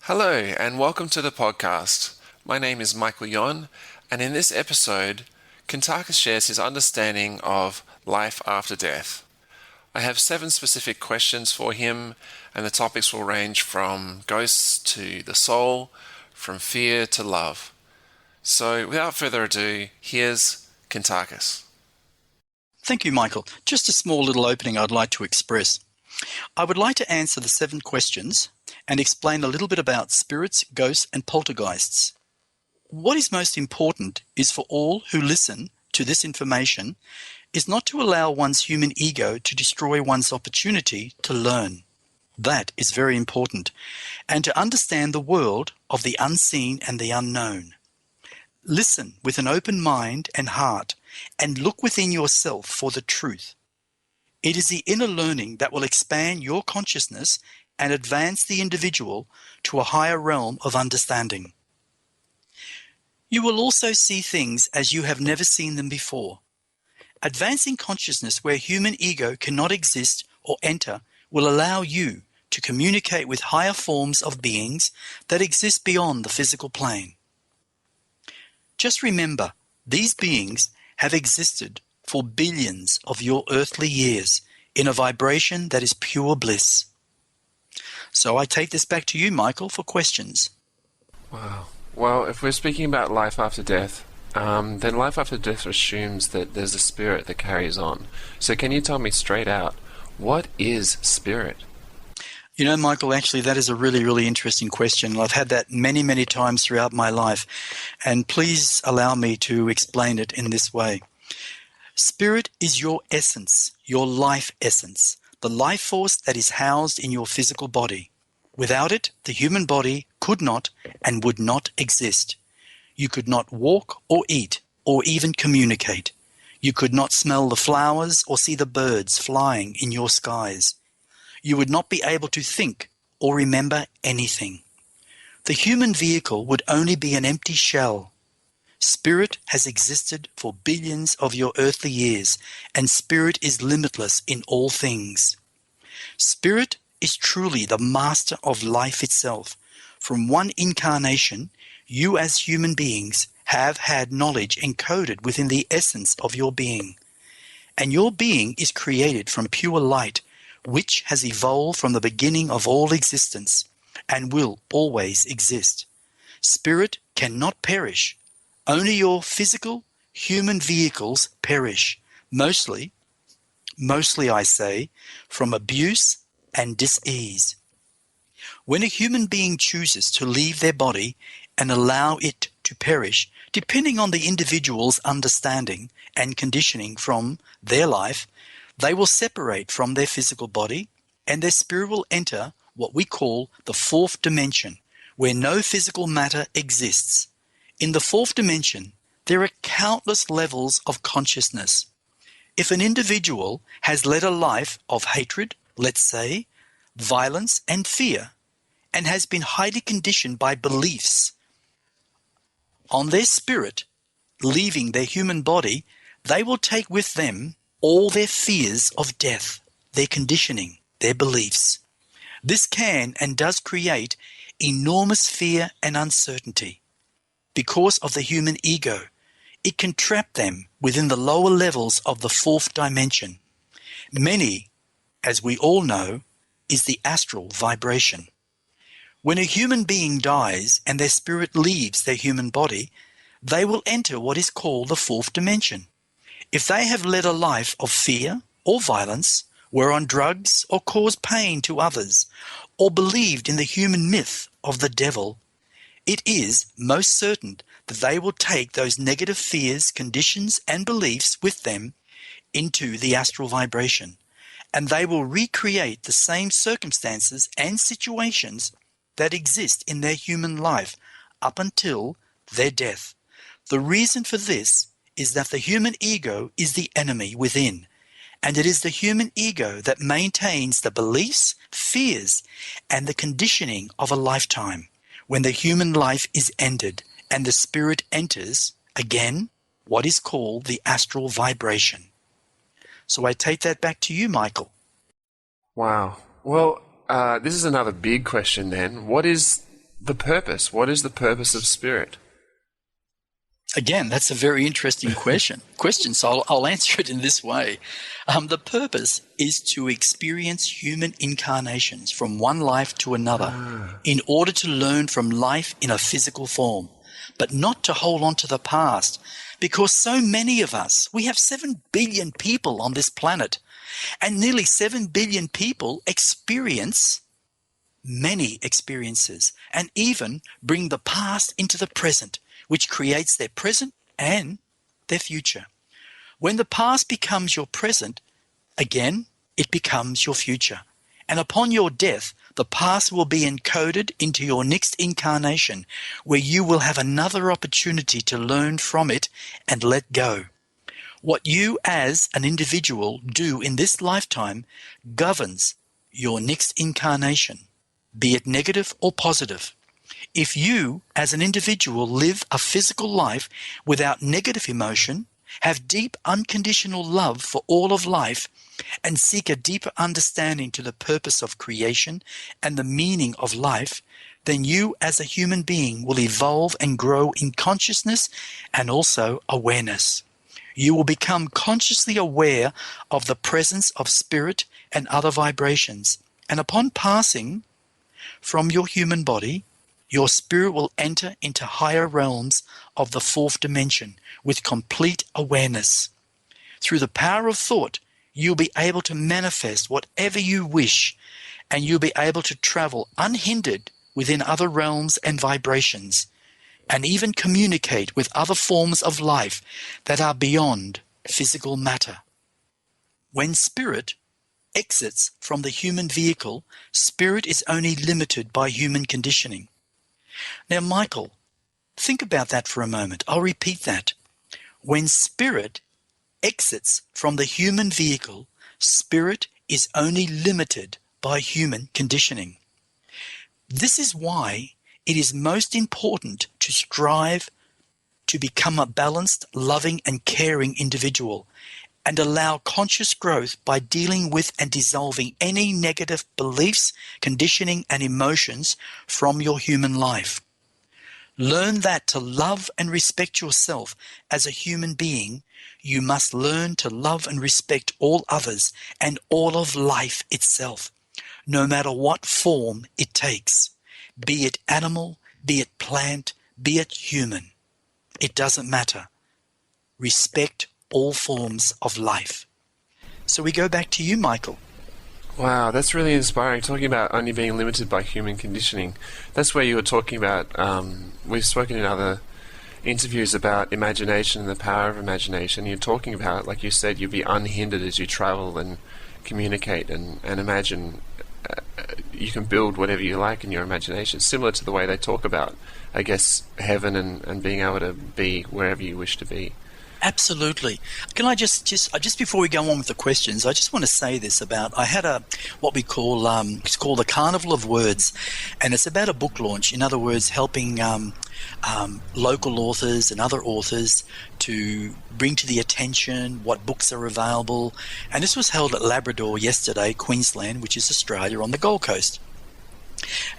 Hello, and welcome to the podcast. My name is Michael Yon, and in this episode, Kuntarkis shares his understanding of life after death. I have 7 specific questions for him, and the topics will range from ghosts to the soul, from fear to love. So, without further ado, here's Kuntarkis. Thank you, Michael. Just a small little opening I'd like to express. I would like to answer the 7 questions and explain a little bit about spirits, ghosts, and poltergeists. What is most important is for all who listen to this information is not to allow one's human ego to destroy one's opportunity to learn. That is very important, and to understand the world of the unseen and the unknown. Listen with an open mind and heart, and look within yourself for the truth. It is the inner learning that will expand your consciousness and advance the individual to a higher realm of understanding. You will also see things as you have never seen them before. Advancing consciousness where human ego cannot exist or enter will allow you to communicate with higher forms of beings that exist beyond the physical plane. Just remember, these beings have existed for billions of your earthly years in a vibration that is pure bliss. So I take this back to you, Michael, for questions. Wow. Well, if we're speaking about life after death, then life after death assumes that there's a spirit that carries on. So can you tell me straight out, what is spirit? You know, Michael, actually, that is a really, really interesting question. I've had that many, many times throughout my life. And please allow me to explain it in this way. Spirit is your essence, your life essence, the life force that is housed in your physical body. Without it, the human body could not and would not exist. You could not walk or eat or even communicate. You could not smell the flowers or see the birds flying in your skies. You would not be able to think or remember anything. The human vehicle would only be an empty shell. Spirit has existed for billions of your earthly years, and spirit is limitless in all things. Spirit is truly the master of life itself. From one incarnation, you as human beings have had knowledge encoded within the essence of your being. And your being is created from pure light, which has evolved from the beginning of all existence and will always exist. Spirit cannot perish. Only your physical, human vehicles perish, mostly I say, from abuse and dis-ease. When a human being chooses to leave their body and allow it to perish, depending on the individual's understanding and conditioning from their life, they will separate from their physical body, and their spirit will enter what we call the 4th dimension, where no physical matter exists. In the 4th dimension, there are countless levels of consciousness. If an individual has led a life of hatred, let's say, violence and fear, and has been highly conditioned by beliefs on their spirit, leaving their human body, they will take with them all their fears of death, their conditioning, their beliefs. This can and does create enormous fear and uncertainty. Because of the human ego, it can trap them within the lower levels of the 4th dimension. Many, as we all know, is the astral vibration. When a human being dies and their spirit leaves their human body, they will enter what is called the 4th dimension. If they have led a life of fear or violence, were on drugs or caused pain to others, or believed in the human myth of the devil, it is most certain that they will take those negative fears, conditions, and beliefs with them into the astral vibration, and they will recreate the same circumstances and situations that exist in their human life up until their death. The reason for this is that the human ego is the enemy within, and it is the human ego that maintains the beliefs, fears, and the conditioning of a lifetime. When the human life is ended and the spirit enters, again, what is called the astral vibration. So I take that back to you, Michael. Wow. Well, this is another big question then. What is the purpose. What is the purpose of spirit? Again, that's a very interesting question. So I'll answer it in this way. The purpose is to experience human incarnations from one life to another in order to learn from life in a physical form, but not to hold on to the past, because so many of us, we have 7 billion people on this planet, and nearly 7 billion people experience many experiences and even bring the past into the present, which creates their present and their future. When the past becomes your present, again, it becomes your future. And upon your death, the past will be encoded into your next incarnation, where you will have another opportunity to learn from it and let go. What you as an individual do in this lifetime governs your next incarnation, be it negative or positive. If you, as an individual, live a physical life without negative emotion, have deep unconditional love for all of life, and seek a deeper understanding to the purpose of creation and the meaning of life, then you as a human being will evolve and grow in consciousness and also awareness. You will become consciously aware of the presence of spirit and other vibrations, and upon passing from your human body, your spirit will enter into higher realms of the fourth dimension with complete awareness. Through the power of thought, you'll be able to manifest whatever you wish, and you'll be able to travel unhindered within other realms and vibrations, and even communicate with other forms of life that are beyond physical matter. When spirit exits from the human vehicle, spirit is only limited by human conditioning. Now, Michael, think about that for a moment. I'll repeat that. When spirit exits from the human vehicle, spirit is only limited by human conditioning. This is why it is most important to strive to become a balanced, loving, and caring individual, and allow conscious growth by dealing with and dissolving any negative beliefs, conditioning, and emotions from your human life. Learn that to love and respect yourself as a human being, you must learn to love and respect all others and all of life itself, no matter what form it takes, be it animal, be it plant, be it human. It doesn't matter. Respect all forms of life. So we go back to you, Michael. Wow, that's really inspiring. Talking about only being limited by human conditioning. That's where you were talking about, we've spoken in other interviews about imagination and the power of imagination. You're talking about, like you said, you'll be unhindered as you travel and communicate and imagine. You can build whatever you like in your imagination, similar to the way they talk about, I guess, heaven and being able to be wherever you wish to be. Absolutely. Can I just before we go on with the questions, I just want to say this about, I had what we call, it's called the Carnival of Words, and it's about a book launch. In other words, helping local authors and other authors to bring to the attention what books are available. And this was held at Labrador yesterday, Queensland, which is Australia, on the Gold Coast.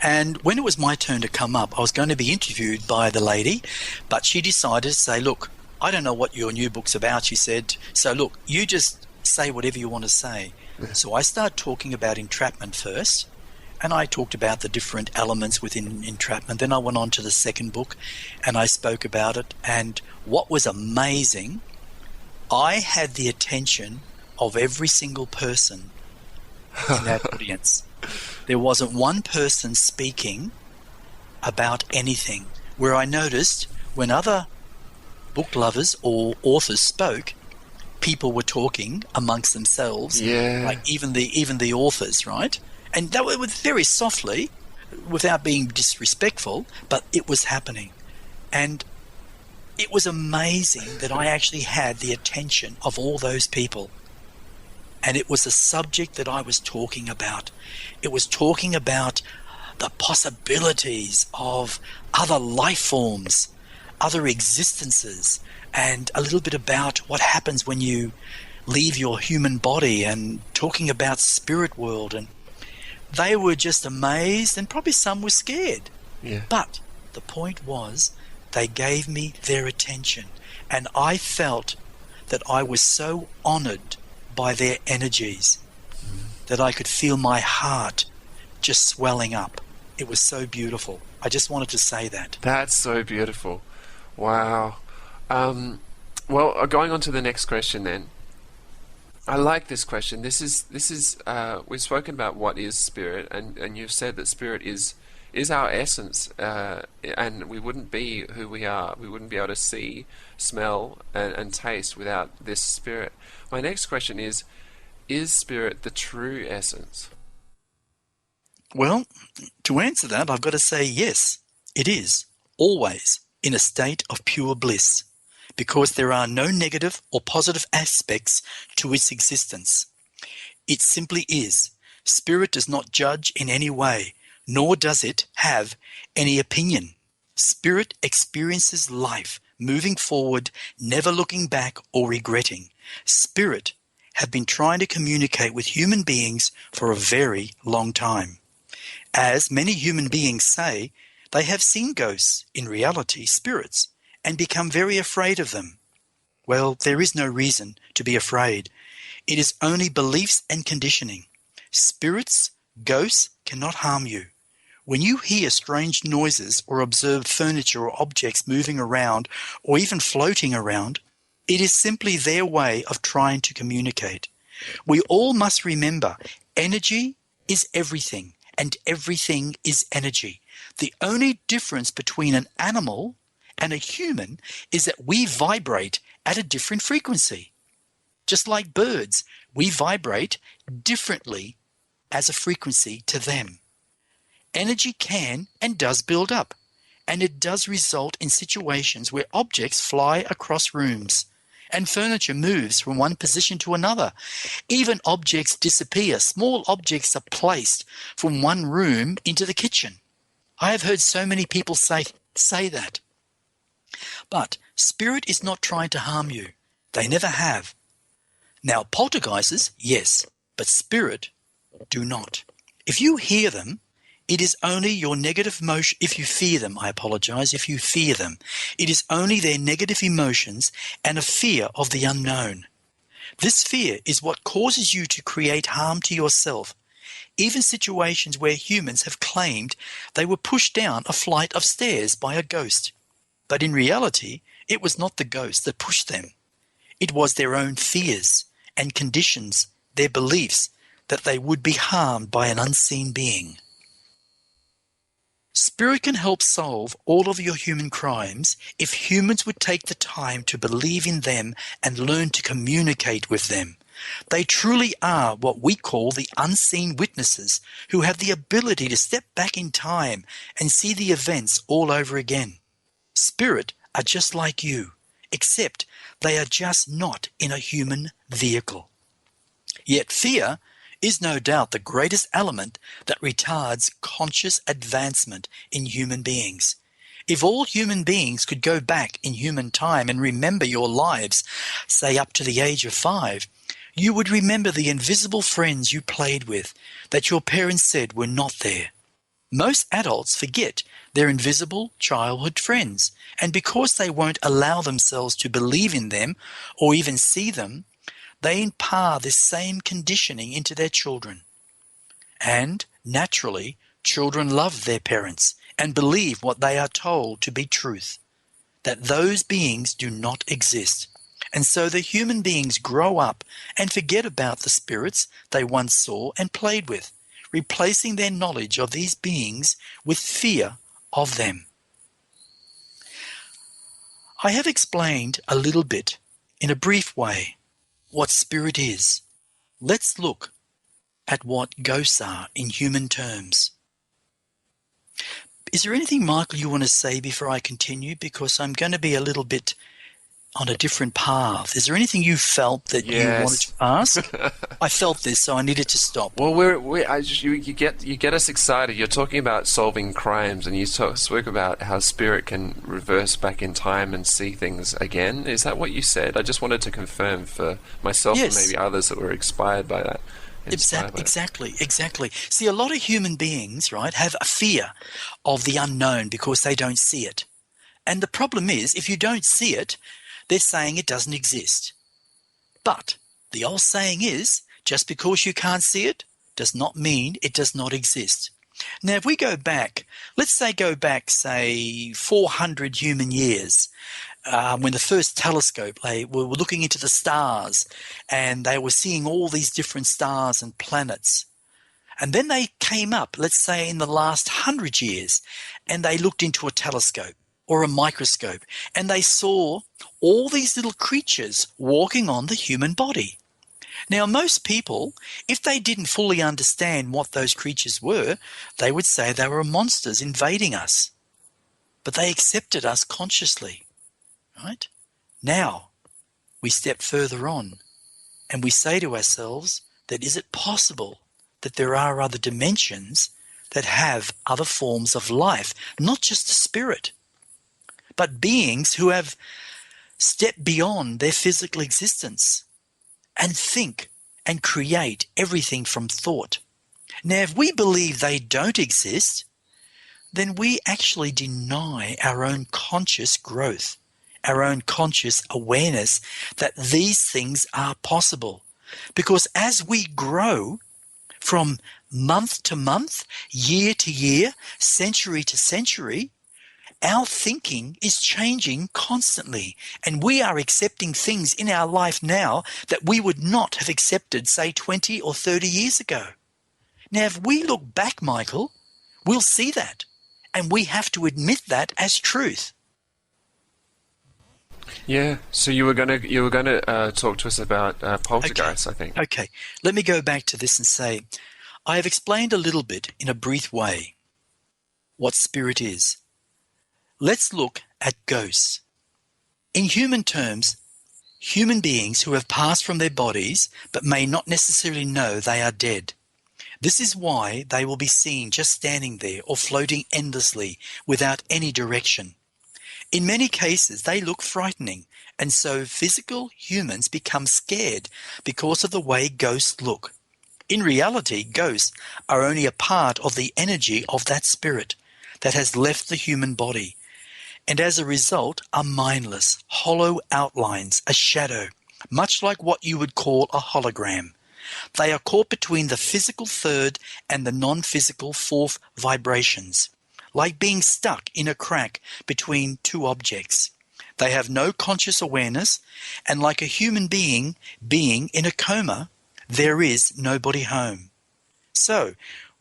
And when it was my turn to come up, I was going to be interviewed by the lady, but she decided to say, look, I don't know what your new book's about, she said. So look, you just say whatever you want to say. So I started talking about entrapment first, and I talked about the different elements within entrapment. Then I went on to the second book, and I spoke about it. And what was amazing, I had the attention of every single person in that audience. There wasn't one person speaking about anything, where I noticed when other book lovers or authors spoke, people were talking amongst themselves, like even the authors, right? And that was very softly, without being disrespectful, but it was happening. And it was amazing that I actually had the attention of all those people. And it was a subject that I was talking about. It was talking about the possibilities of other life forms, other existences, and a little bit about what happens when you leave your human body, and talking about spirit world. And they were just amazed, and probably some were scared. Yeah. But the point was, they gave me their attention, and I felt that I was so honored by their energies that I could feel my heart just swelling up. It was so beautiful. I just wanted to say that. That's so beautiful. Wow. Well, going on to the next question then. I like this question. We've spoken about what is spirit, and you've said that spirit is our essence, and we wouldn't be who we are. We wouldn't be able to see, smell, and taste without this spirit. My next question is spirit the true essence? Well, to answer that, I've got to say yes, it is, always in a state of pure bliss, because there are no negative or positive aspects to its existence. It simply is. Spirit does not judge in any way, nor does it have any opinion. Spirit experiences life, moving forward, never looking back or regretting. Spirit have been trying to communicate with human beings for a very long time. As many human beings say, they have seen ghosts, in reality spirits, and become very afraid of them. Well, there is no reason to be afraid. It is only beliefs and conditioning. Spirits, ghosts cannot harm you. When you hear strange noises or observe furniture or objects moving around or even floating around, it is simply their way of trying to communicate. We all must remember, energy is everything, and everything is energy. The only difference between an animal and a human is that we vibrate at a different frequency. Just like birds, we vibrate differently as a frequency to them. Energy can and does build up, and it does result in situations where objects fly across rooms and furniture moves from one position to another. Even objects disappear. Small objects are placed from one room into the kitchen. I have heard so many people say that. But spirit is not trying to harm you. They never have. Now, poltergeists, yes, but spirit do not. If you hear them, it is only your negative emotion. If you fear them, I apologize. If you fear them, it is only their negative emotions and a fear of the unknown. This fear is what causes you to create harm to yourself. Even situations where humans have claimed they were pushed down a flight of stairs by a ghost. But in reality, it was not the ghost that pushed them. It was their own fears and conditions, their beliefs that they would be harmed by an unseen being. Spirit can help solve all of your human crimes if humans would take the time to believe in them and learn to communicate with them. They truly are what we call the unseen witnesses who have the ability to step back in time and see the events all over again. Spirit are just like you, except they are just not in a human vehicle. Yet fear is no doubt the greatest element that retards conscious advancement in human beings. If all human beings could go back in human time and remember your lives, say up to the age of 5, you would remember the invisible friends you played with that your parents said were not there. Most adults forget their invisible childhood friends, and because they won't allow themselves to believe in them or even see them, they impart this same conditioning into their children. And, naturally, children love their parents and believe what they are told to be truth, that those beings do not exist. And so the human beings grow up and forget about the spirits they once saw and played with, replacing their knowledge of these beings with fear of them. I have explained a little bit, in a brief way, what spirit is. Let's look at what ghosts are in human terms. Is there anything, Michael, you want to say before I continue? Because I'm going to be a little bit on a different path. Is there anything you felt that you wanted to ask? I felt this, so I needed to stop. Well, you get us excited. You're talking about solving crimes, and you spoke about how spirit can reverse back in time and see things again. Is that what you said? I just wanted to confirm for myself and maybe others that were inspired by that. inspire that. Exactly. See, a lot of human beings, right, have a fear of the unknown because they don't see it. And the problem is, if you don't see it, they're saying it doesn't exist. But the old saying is, just because you can't see it does not mean it does not exist. Now, if we go back, let's say 400 human years, when the first telescope, they were looking into the stars and they were seeing all these different stars and planets. And then they came up, let's say in the last 100 years, and they looked into a telescope or a microscope and they saw all these little creatures walking on the human body. Now, most people, if they didn't fully understand what those creatures were, they would say they were monsters invading us. But they accepted us consciously, right? Now, we step further on and we say to ourselves that is it possible that there are other dimensions that have other forms of life, not just the spirit, but beings who have stepped beyond their physical existence and think and create everything from thought. Now, if we believe they don't exist, then we actually deny our own conscious growth, our own conscious awareness that these things are possible. Because as we grow from month to month, year to year, century to century, our thinking is changing constantly, and we are accepting things in our life now that we would not have accepted, say, 20 or 30 years ago. Now, if we look back, Michael, we'll see that, and we have to admit that as truth. Yeah. So you were gonna talk to us about poltergeists, I think. Okay. Let me go back to this and say, I have explained a little bit in a brief way what spirit is. Let's look at ghosts. In human terms, human beings who have passed from their bodies but may not necessarily know they are dead. This is why they will be seen just standing there or floating endlessly without any direction. In many cases, they look frightening, and so physical humans become scared because of the way ghosts look. In reality, ghosts are only a part of the energy of that spirit that has left the human body, and as a result are mindless, hollow outlines, a shadow, much like what you would call a hologram. They are caught between the physical third and the non-physical fourth vibrations, like being stuck in a crack between two objects. They have no conscious awareness, and like a human being in a coma, there is nobody home. So,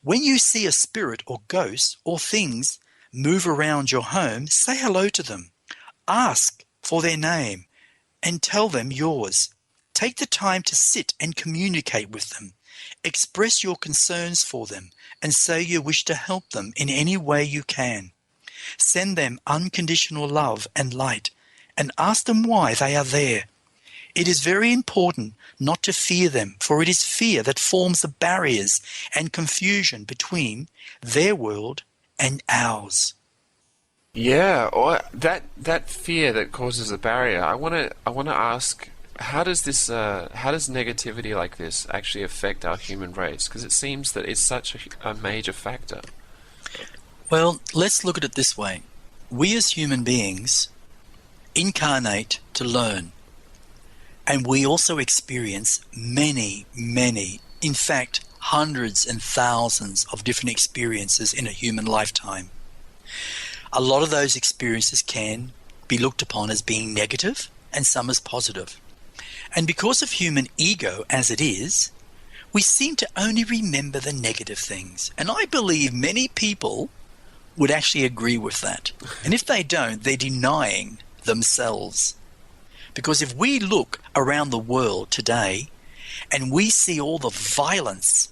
when you see a spirit or ghost or things move around your home, say hello to them. Ask for their name and tell them yours. Take the time to sit and communicate with them. Express your concerns for them and say you wish to help them in any way you can. Send them unconditional love and light and ask them why they are there. It is very important not to fear them, for it is fear that forms the barriers and confusion between their world and ours. Yeah, or that fear that causes a barrier. I want to ask, how does negativity like this actually affect our human race? Because it seems that it's such a major factor. Well, let's look at it this way. We as human beings incarnate to learn, and we also experience many, in fact, hundreds and thousands of different experiences in a human lifetime. A lot of those experiences can be looked upon as being negative and some as positive. And because of human ego as it is, we seem to only remember the negative things. And I believe many people would actually agree with that. And if they don't, they're denying themselves. Because if we look around the world today and we see all the violence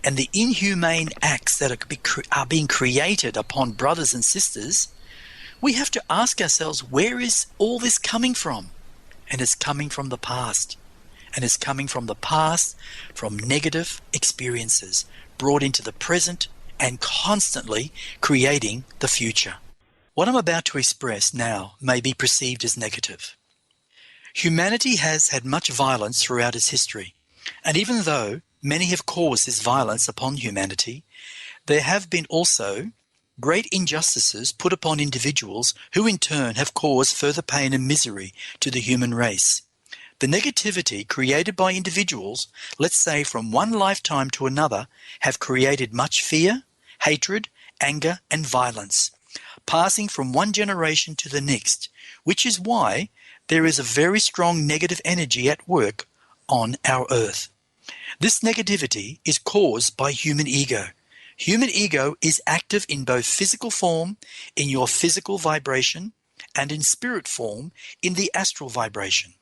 and the inhumane acts that are being created upon brothers and sisters, we have to ask ourselves, where is all this coming from? And it's coming from the past. And it's coming from the past, from negative experiences brought into the present and constantly creating the future. What I'm about to express now may be perceived as negative. Humanity has had much violence throughout its history, and even though many have caused this violence upon humanity, there have been also great injustices put upon individuals who in turn have caused further pain and misery to the human race. The negativity created by individuals, let's say from one lifetime to another, have created much fear, hatred, anger, and violence, passing from one generation to the next, which is why there is a very strong negative energy at work on our earth. This negativity is caused by human ego. Human ego is active in both physical form, in your physical vibration, and in spirit form, in the astral vibration.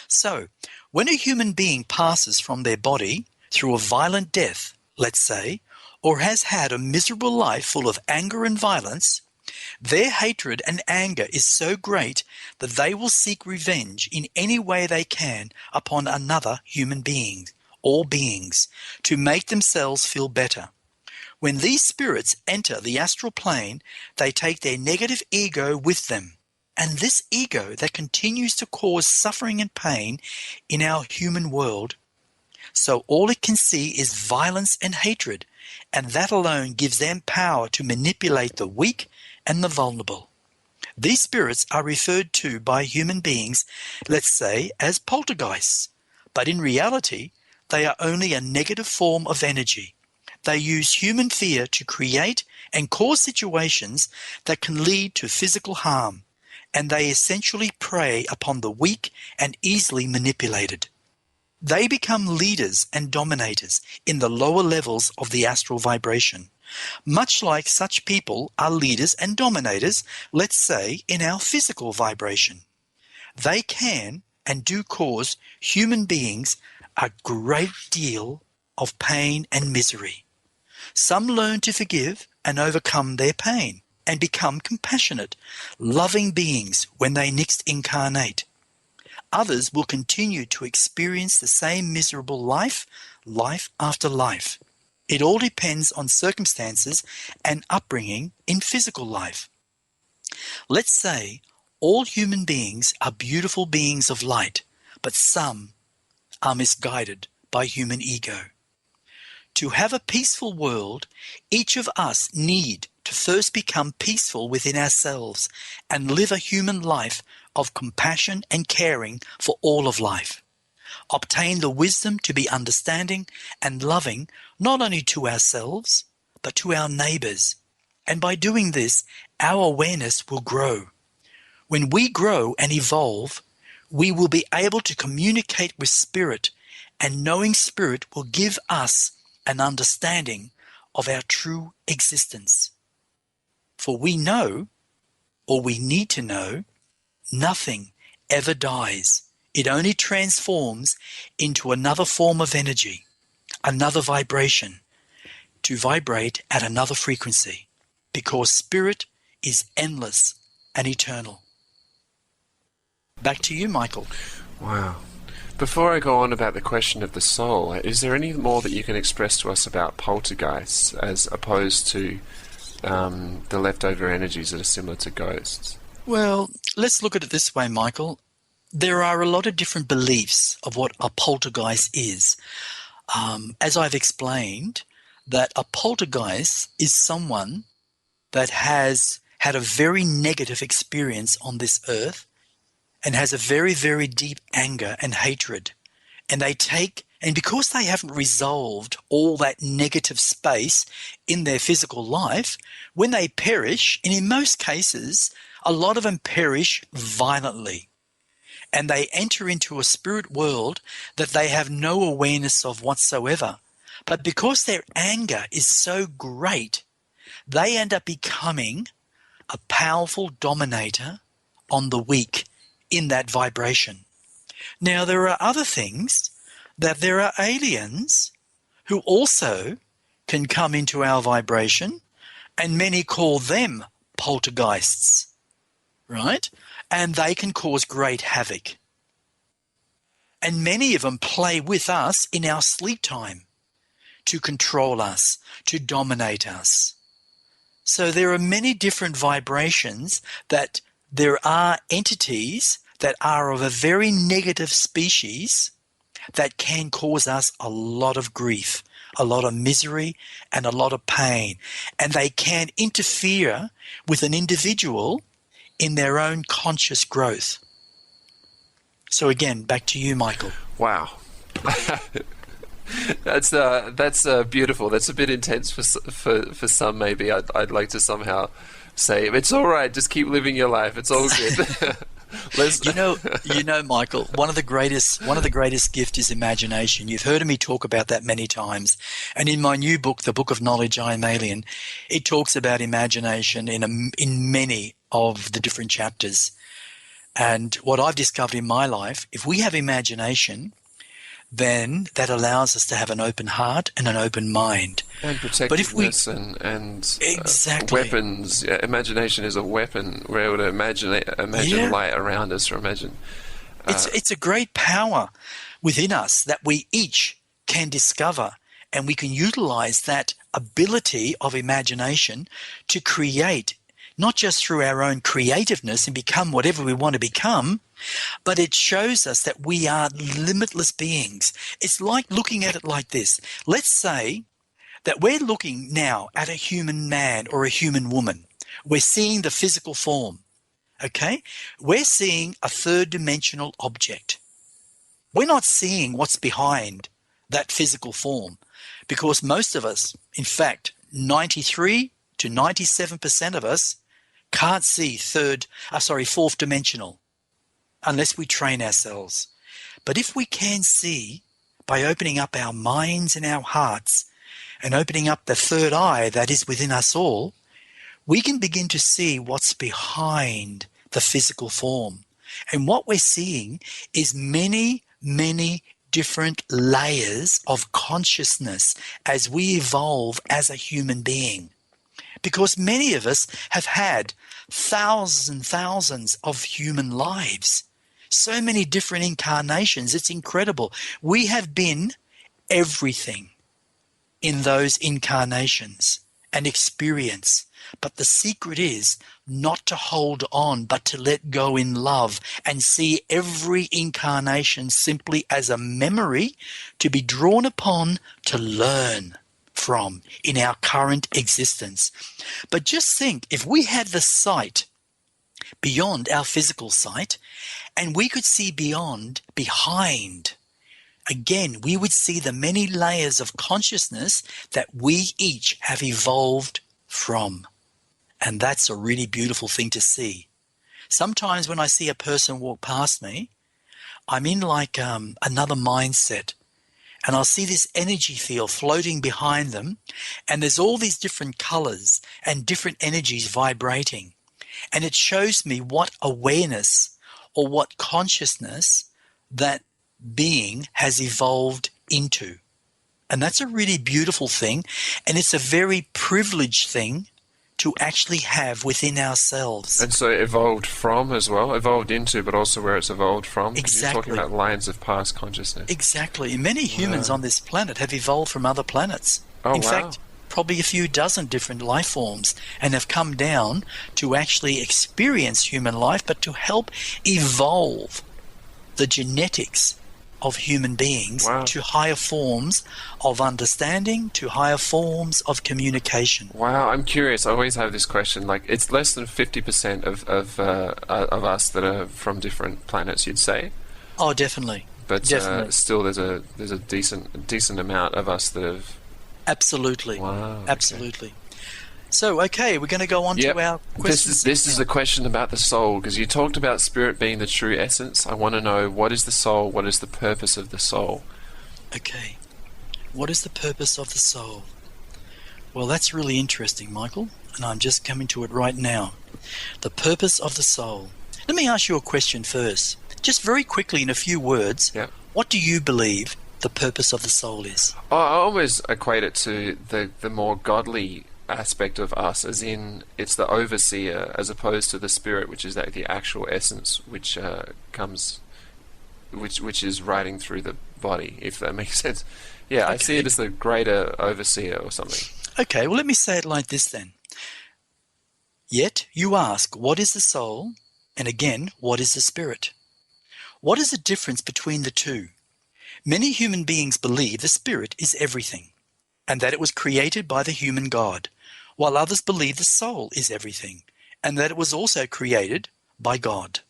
So, when a human being passes from their body through a violent death, let's say, or has had a miserable life full of anger and violence, their hatred and anger is so great that they will seek revenge in any way they can upon another human being or beings to make themselves feel better. When these spirits enter the astral plane, they take their negative ego with them. And this ego that continues to cause suffering and pain in our human world, so all it can see is violence and hatred, and that alone gives them power to manipulate the weak and the vulnerable. These spirits are referred to by human beings, let's say, as poltergeists, but in reality, they are only a negative form of energy. They use human fear to create and cause situations that can lead to physical harm, and they essentially prey upon the weak and easily manipulated. They become leaders and dominators in the lower levels of the astral vibration, much like such people are leaders and dominators, let's say, in our physical vibration. They can and do cause human beings a great deal of pain and misery. Some learn to forgive and overcome their pain and become compassionate, loving beings when they next incarnate. Others will continue to experience the same miserable life after life. It all depends on circumstances and upbringing in physical life. Let's say all human beings are beautiful beings of light, but some are misguided by human ego. To have a peaceful world, each of us need to first become peaceful within ourselves and live a human life of compassion and caring for all of life. Obtain the wisdom to be understanding and loving not only to ourselves, but to our neighbors. And by doing this, our awareness will grow. When we grow and evolve, we will be able to communicate with Spirit, and knowing Spirit will give us an understanding of our true existence. For we know, or we need to know, nothing ever dies. It only transforms into another form of energy, another vibration, to vibrate at another frequency, because Spirit is endless and eternal. Back to you, Michael. Wow. Before I go on about the question of the soul, is there any more that you can express to us about poltergeists as opposed to the leftover energies that are similar to ghosts? Well, let's look at it this way, Michael. There are a lot of different beliefs of what a poltergeist is. As I've explained, that a poltergeist is someone that has had a very negative experience on this earth and has a very, very deep anger and hatred. And because they haven't resolved all that negative space in their physical life, when they perish, and in most cases, a lot of them perish violently. And they enter into a spirit world that they have no awareness of whatsoever. But because their anger is so great, they end up becoming a powerful dominator on the weak in that vibration. Now, there are other things, that there are aliens who also can come into our vibration, and many call them poltergeists, right? And they can cause great havoc. And many of them play with us in our sleep time to control us, to dominate us. So there are many different vibrations that there are entities that are of a very negative species that can cause us a lot of grief, a lot of misery, and a lot of pain. And they can interfere with an individual in their own conscious growth. So again, back to you, Michael. Wow. That's beautiful. That's a bit intense for some. Maybe I'd like to somehow say it's all right. Just keep living your life. It's all good. You know, Michael. One of the greatest gifts is imagination. You've heard me talk about that many times. And in my new book, The Book of Knowledge, I Am Alien, it talks about imagination in many of the different chapters. And what I've discovered in my life, if we have imagination, then that allows us to have an open heart and an open mind. And protectiveness and exactly. Weapons. Yeah, imagination is a weapon. We're able to imagine light around us, or imagine. It's a great power within us that we each can discover, and we can utilize that ability of imagination to create, not just through our own creativeness and become whatever we want to become, but it shows us that we are limitless beings. It's like looking at it like this. Let's say that we're looking now at a human man or a human woman. We're seeing the physical form, okay? We're seeing a third-dimensional object. We're not seeing what's behind that physical form, because most of us, in fact, 93 to 97% of us, can't see fourth dimensional unless we train ourselves. But if we can see by opening up our minds and our hearts and opening up the third eye that is within us all, we can begin to see what's behind the physical form. And what we're seeing is many, many different layers of consciousness as we evolve as a human being. Because many of us have had thousands and thousands of human lives. So many different incarnations. It's incredible. We have been everything in those incarnations and experience. But the secret is not to hold on, but to let go in love and see every incarnation simply as a memory to be drawn upon, to learn from in our current existence. But just think, if we had the sight beyond our physical sight and we could see behind, again, we would see the many layers of consciousness that we each have evolved from. And that's a really beautiful thing to see. Sometimes when I see a person walk past me, I'm in like another mindset. And I'll see this energy field floating behind them, and there's all these different colors and different energies vibrating. And it shows me what awareness or what consciousness that being has evolved into. And that's a really beautiful thing, and it's a very privileged thing to actually have within ourselves. And so evolved from as well, evolved into, but also where it's evolved from. Exactly. You're talking about lines of past consciousness. Exactly. Many humans on this planet have evolved from other planets. In fact, probably a few dozen different life forms, and have come down to actually experience human life, but to help evolve the genetics of human beings to higher forms of understanding, to higher forms of communication. Wow, I'm curious. I always have this question. Like, it's less than 50% of us that are from different planets, you'd say? Oh, definitely. But still, there's a decent amount of us that have. Absolutely. Wow. Absolutely. So, okay, we're going to go on to our questions. This is a question about the soul, because you talked about spirit being the true essence. I want to know, what is the soul? What is the purpose of the soul? Okay. What is the purpose of the soul? Well, that's really interesting, Michael, and I'm just coming to it right now. The purpose of the soul. Let me ask you a question first. Just very quickly, in a few words, what do you believe the purpose of the soul is? I always equate it to the more godly aspect of us, as in it's the overseer, as opposed to the spirit, which is the actual essence, which is riding through the body, if that makes sense. Yeah, okay. I see it as the greater overseer or something. Okay, well, let me say it like this then. Yet you ask, what is the soul? And again, what is the spirit? What is the difference between the two? Many human beings believe the spirit is everything, and that it was created by the human God, while others believe the soul is everything, and that it was also created by God.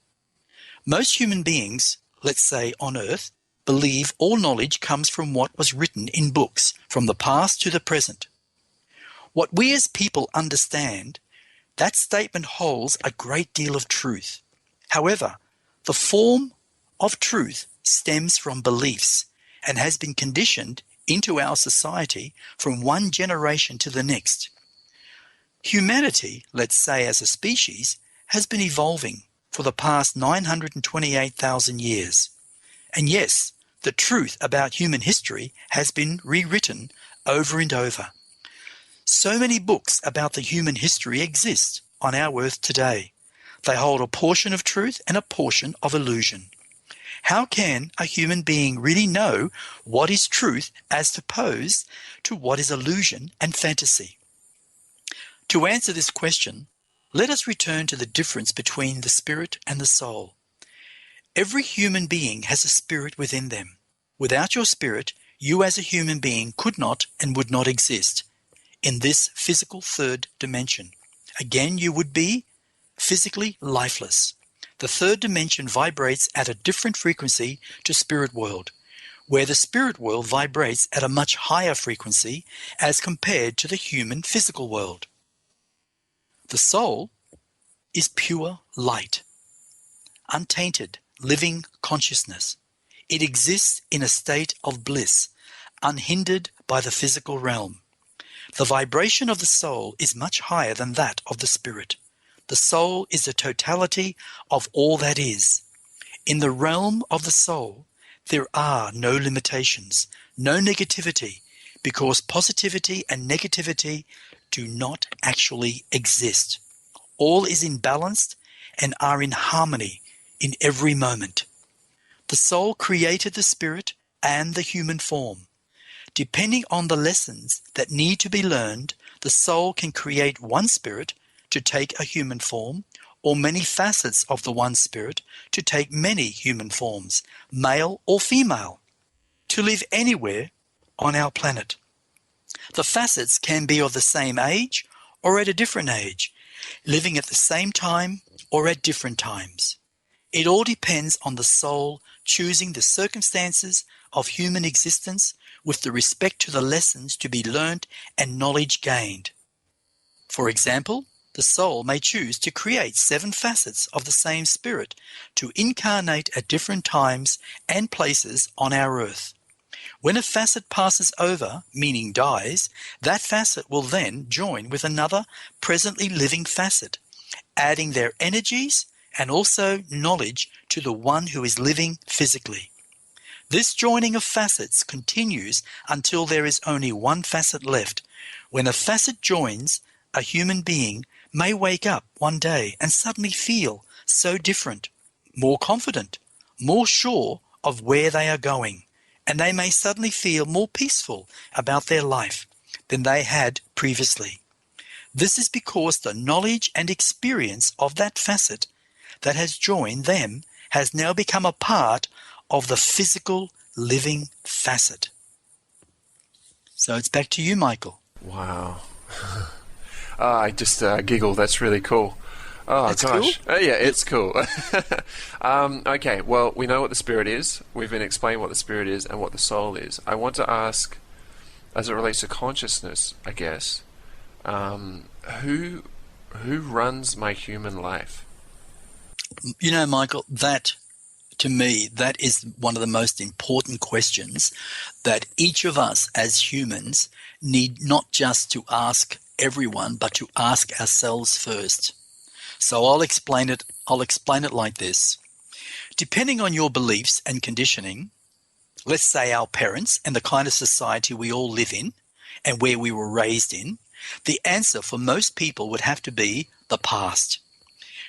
Most human beings, let's say on earth, believe all knowledge comes from what was written in books, from the past to the present. What we as people understand, that statement holds a great deal of truth. However, the form of truth stems from beliefs and has been conditioned into our society from one generation to the next. Humanity, let's say as a species, has been evolving for the past 928,000 years. And yes, the truth about human history has been rewritten over and over. So many books about the human history exist on our earth today. They hold a portion of truth and a portion of illusion. How can a human being really know what is truth as opposed to what is illusion and fantasy? To answer this question, let us return to the difference between the spirit and the soul. Every human being has a spirit within them. Without your spirit, you as a human being could not and would not exist in this physical third dimension. Again, you would be physically lifeless. The third dimension vibrates at a different frequency to spirit world, where the spirit world vibrates at a much higher frequency as compared to the human physical world. The soul is pure light, untainted, living consciousness. It exists in a state of bliss, unhindered by the physical realm. The vibration of the soul is much higher than that of the spirit. The soul is the totality of all that is. In the realm of the soul, there are no limitations, no negativity, because positivity and negativity do not actually exist. All is in balance and are in harmony in every moment. The soul created the spirit and the human form. Depending on the lessons that need to be learned, the soul can create one spirit to take a human form, or many facets of the one spirit to take many human forms, male or female, to live anywhere on our planet. The facets can be of the same age or at a different age, living at the same time or at different times. It all depends on the soul choosing the circumstances of human existence with the respect to the lessons to be learnt and knowledge gained. For example, the soul may choose to create 7 facets of the same spirit to incarnate at different times and places on our earth. When a facet passes over, meaning dies, that facet will then join with another presently living facet, adding their energies and also knowledge to the one who is living physically. This joining of facets continues until there is only one facet left. When a facet joins, a human being may wake up one day and suddenly feel so different, more confident, more sure of where they are going, and they may suddenly feel more peaceful about their life than they had previously. This is because the knowledge and experience of that facet that has joined them has now become a part of the physical living facet. So it's back to you, Michael. Wow. I just giggle. That's really cool. Oh, That's gosh. cool? Yeah, it's cool. Okay, well, we know what the spirit is. We've been explained what the spirit is and what the soul is. I want to ask, as it relates to consciousness, I guess, who runs my human life? You know, Michael, that, to me, that is one of the most important questions that each of us as humans need not just to ask everyone, but to ask ourselves first. So I'll explain it like this. Depending on your beliefs and conditioning, let's say our parents and the kind of society we all live in and where we were raised in, the answer for most people would have to be the past.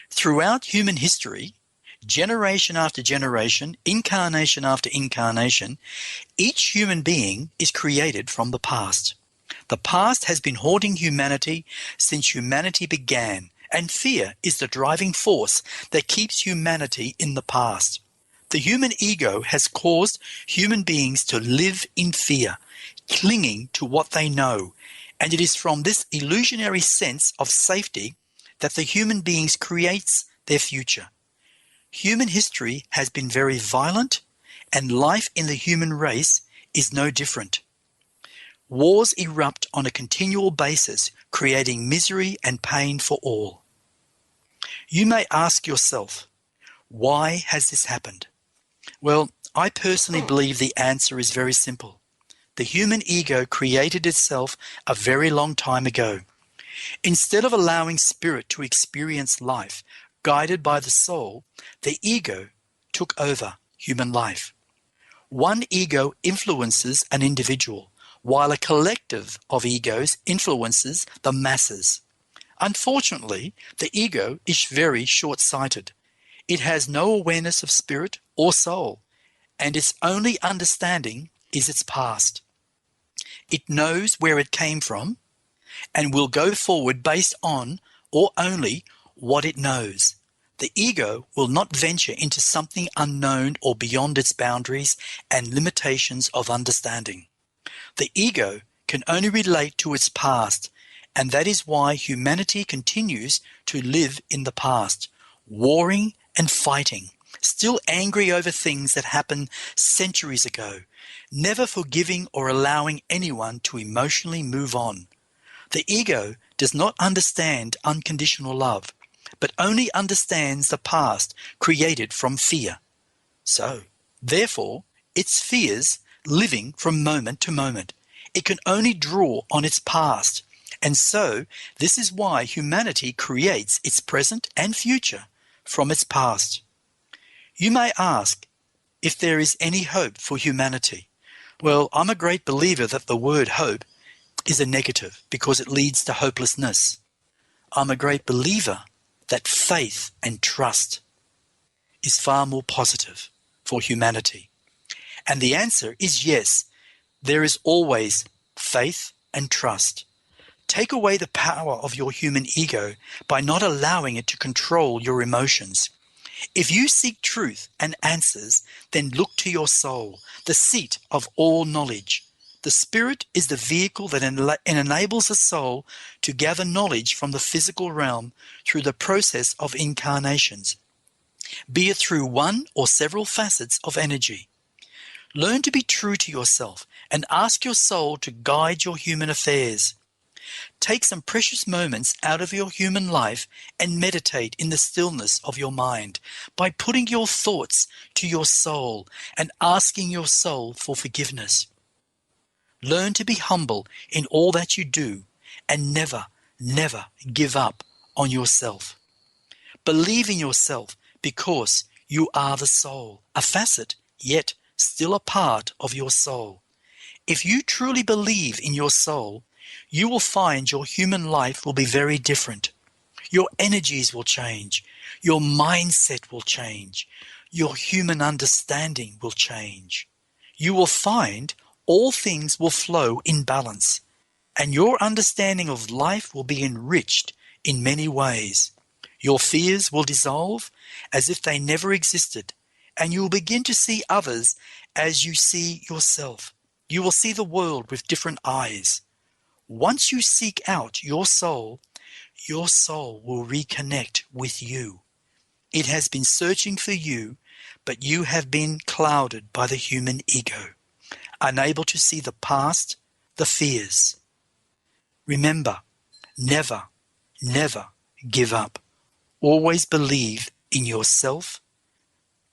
Throughout human history, generation after generation, incarnation after incarnation, each human being is created from the past. The past has been haunting humanity since humanity began, and fear is the driving force that keeps humanity in the past. The human ego has caused human beings to live in fear, clinging to what they know, and it is from this illusionary sense of safety that the human beings creates their future. Human history has been very violent, and life in the human race is no different. Wars erupt on a continual basis, creating misery and pain for all. You may ask yourself, why has this happened? Well, I personally believe the answer is very simple. The human ego created itself a very long time ago. Instead of allowing spirit to experience life, guided by the soul, the ego took over human life. One ego influences an individual, while a collective of egos influences the masses. Unfortunately, the ego is very short-sighted. It has no awareness of spirit or soul, and its only understanding is its past. It knows where it came from and will go forward based on or only what it knows. The ego will not venture into something unknown or beyond its boundaries and limitations of understanding. The ego can only relate to its past, and that is why humanity continues to live in the past, warring and fighting, still angry over things that happened centuries ago, never forgiving or allowing anyone to emotionally move on. The ego does not understand unconditional love, but only understands the past created from fear. So, therefore, its fears living from moment to moment. It can only draw on its past, and so this is why humanity creates its present and future from its past. You may ask if there is any hope for humanity. Well, I'm a great believer that the word hope is a negative because it leads to hopelessness. I'm a great believer that faith and trust is far more positive for humanity. And the answer is yes, there is always faith and trust. Take away the power of your human ego by not allowing it to control your emotions. If you seek truth and answers, then look to your soul, the seat of all knowledge. The spirit is the vehicle that enables the soul to gather knowledge from the physical realm through the process of incarnations, be it through one or several facets of energy. Learn to be true to yourself and ask your soul to guide your human affairs. Take some precious moments out of your human life and meditate in the stillness of your mind by putting your thoughts to your soul and asking your soul for forgiveness. Learn to be humble in all that you do and never, never give up on yourself. Believe in yourself because you are the soul, a facet, yet still a part of your soul. If you truly believe in your soul, you will find your human life will be very different. Your energies will change. Your mindset will change. Your human understanding will change. You will find all things will flow in balance, and your understanding of life will be enriched in many ways. Your fears will dissolve as if they never existed, and you will begin to see others as you see yourself. You will see the world with different eyes. Once you seek out your soul will reconnect with you. It has been searching for you, but you have been clouded by the human ego, unable to see the past, the fears. Remember, never, never give up. Always believe in yourself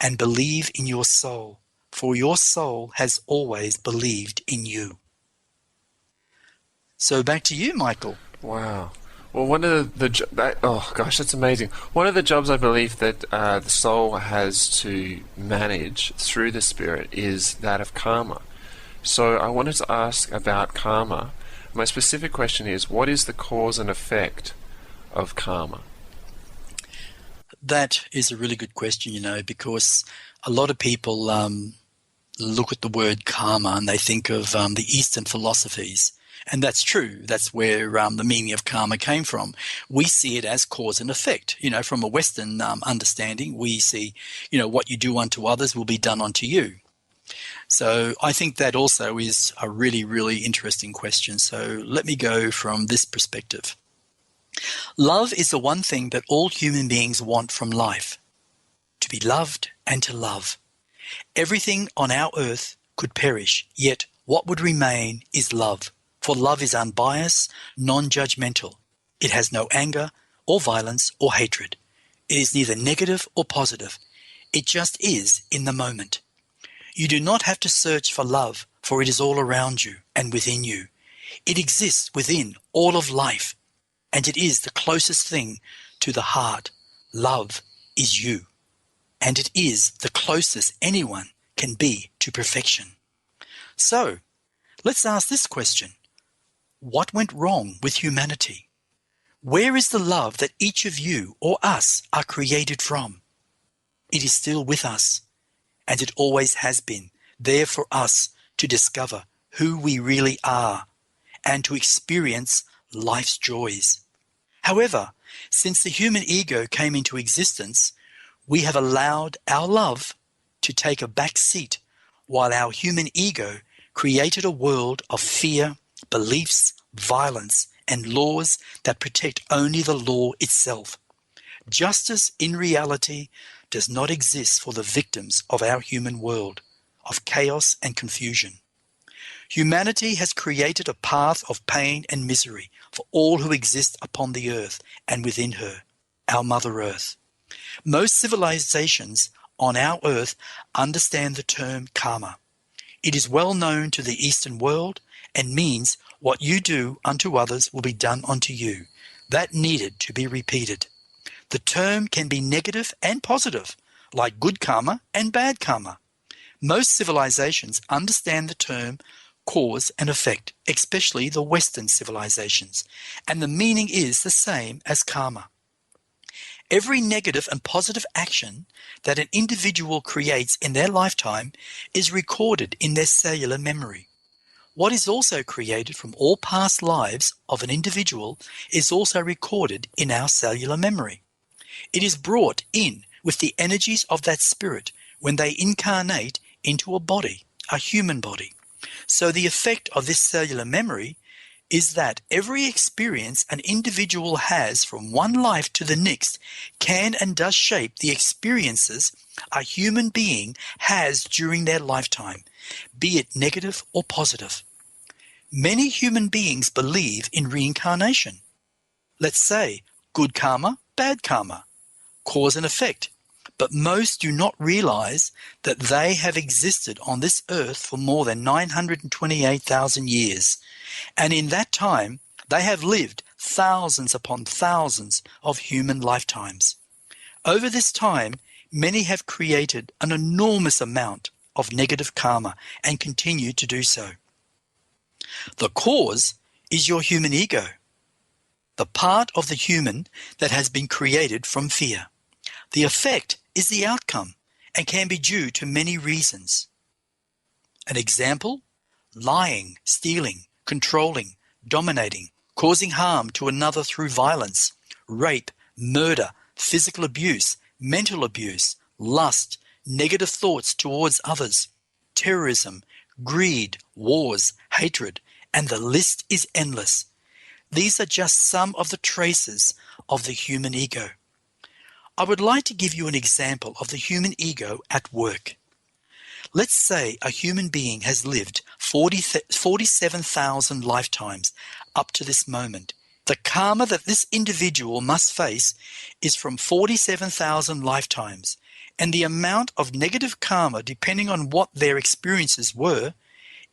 and believe in your soul, for your soul has always believed in you. So back to you, Michael. Wow. Well, one of oh gosh, that's amazing. One of the jobs I believe that the soul has to manage through the spirit is that of karma. So I wanted to ask about karma. My specific question is, what is the cause and effect of karma? That is a really good question, because a lot of people look at the word karma and they think of the Eastern philosophies And that's true. That's where the meaning of karma came from. We see it as cause and effect. From a Western understanding, we see, what you do unto others will be done unto you. So I think that also is a really, really interesting question. So let me go from this perspective. Love is the one thing that all human beings want from life: to be loved and to love. Everything on our earth could perish, yet what would remain is love. For love is unbiased, non-judgmental. It has no anger or violence or hatred. It is neither negative or positive. It just is in the moment. You do not have to search for love, for it is all around you and within you. It exists within all of life, and it is the closest thing to the heart. Love is you, and it is the closest anyone can be to perfection. So, let's ask this question. What went wrong with humanity? Where is the love that each of you or us are created from? It is still with us, and it always has been, there for us to discover who we really are and to experience life's joys. However, since the human ego came into existence, we have allowed our love to take a back seat while our human ego created a world of fear, beliefs, violence, and laws that protect only the law itself. Justice in reality does not exist for the victims of our human world of chaos and confusion. Humanity has created a path of pain and misery for all who exist upon the earth and within her, our Mother Earth. Most civilizations on our earth understand the term karma. It is well known to the Eastern world and means what you do unto others will be done unto you. That needed to be repeated. The term can be negative and positive, like good karma and bad karma. Most civilizations understand the term cause and effect, especially the Western civilizations, and the meaning is the same as karma. Every negative and positive action that an individual creates in their lifetime is recorded in their cellular memory. What is also created from all past lives of an individual is also recorded in our cellular memory. It is brought in with the energies of that spirit when they incarnate into a body, a human body. So the effect of this cellular memory is that every experience an individual has from one life to the next can and does shape the experiences a human being has during their lifetime, be it negative or positive. Many human beings believe in reincarnation. Let's say good karma, bad karma, cause and effect. But most do not realize that they have existed on this earth for more than 928,000 years. And in that time, they have lived thousands upon thousands of human lifetimes. Over this time, many have created an enormous amount of negative karma and continue to do so. The cause is your human ego, the part of the human that has been created from fear. The effect is the outcome and can be due to many reasons. An example: lying, stealing, controlling, dominating, causing harm to another through violence, rape, murder, physical abuse, mental abuse, lust, negative thoughts towards others, terrorism, greed, wars, hatred, and the list is endless. These are just some of the traces of the human ego. I would like to give you an example of the human ego at work. Let's say a human being has lived 47,000 lifetimes up to this moment. The karma that this individual must face is from 47,000 lifetimes, and the amount of negative karma, depending on what their experiences were,